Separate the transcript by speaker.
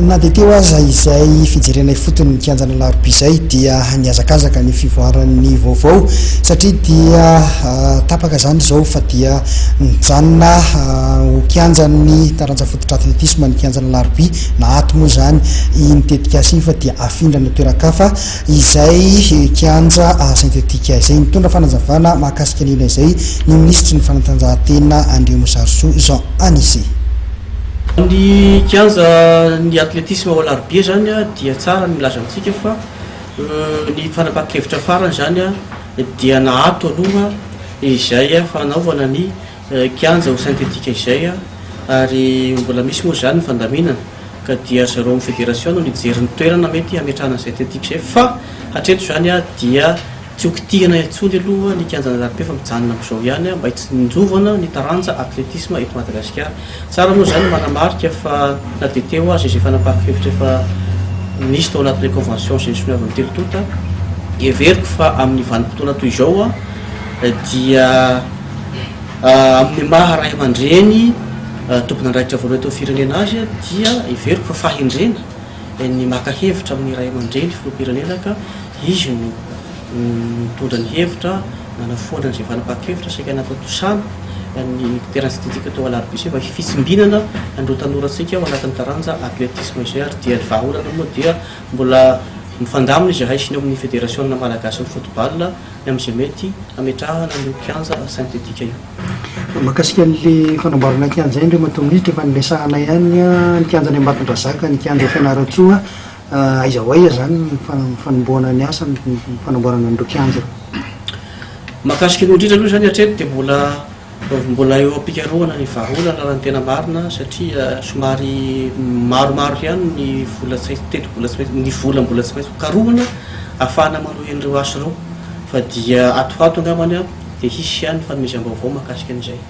Speaker 1: na dia teo aza izay fijerena fotony nikianjana larobe izay dia niazakazaka ny fivoaran'ny vaovao satria dia tapaka zany zao fa dia mijanona ho kianjan'ny taranja fototra atletisme nikianjana larobe na ato moa zany intetika sy fa dia afindrana toerakafa izay kianja syntetika izay mitondra fanazavana mahakasika an'ina izay ny ministry ny fanatanjahantena Andreo Mosarso Jean Anisy.
Speaker 2: Ny kianja ny atletisme ao Larobe zany dia tsara milaza antsika fa ny fanapahan-kevitra farany zany dia nahato aloha izay fanaovana ny kianja ho syntetika izay ary mbola misy moa zany fandaminana ka dia zareo amin'ny fédération no nijery ny toerana mety ametrahana syntetika izay fa hatreto zany dia tsy hokitihana intsony aloha ny kianjana Larobe fa mijanona amin'izao ihany mba tsy ninjovana ny taranja atletisme eto Madagasikara. Tsara moa zany manamarika fa na dia teo azy izay fanapahan-kevitra efa nisy tao anatin'ilay convention sy ny soavin'ny telotota everiko fa amin'ny vanim-potoana toy izao dia amin'ny maha ray aman-dreny tompony andraikitra voalohany teo firenena azy dia everiko fa fahindrena ny maka-hevitra amin'ny ray aman-dreny filoham-pirenena ka izy no mitondra ny hevitra nanafoana izay fanapahan-kevitra saika natao tosana ny terrain synthétique tao Larobe izay mba fitsimbinana andreo tanorantsika ao anatin'ny taranja atletisme izay ary dia vahaolana moa dia mbola mifandamina izay haisiny eo amin'ny fédération malagasy ny football amin'izay mety ametrahana ny kianja synthétique io.
Speaker 1: Mahakasika an'ilay fanamboarana kianja indreo matomiditra efa nilesahana ihany ny kianja ny Ambatondrazaka ny kianja Fianaratsoa aiza ho aiza zany fanomboana ny asa ny fanamboarana an'ireo kianja.
Speaker 2: Mahakasika ny indrindra aloha zany hatreto dia mbola eo am-pikarohana ny vahaolana raha ny tena marina satria somary maromaro ihany ny vola tsy ny vola mbola tsy maintsy karohana ahafahana manohy an'ireo asa ireo fa dia atoato angambany dia hisy ihany fanomezam-baovao mahakasika an'izay.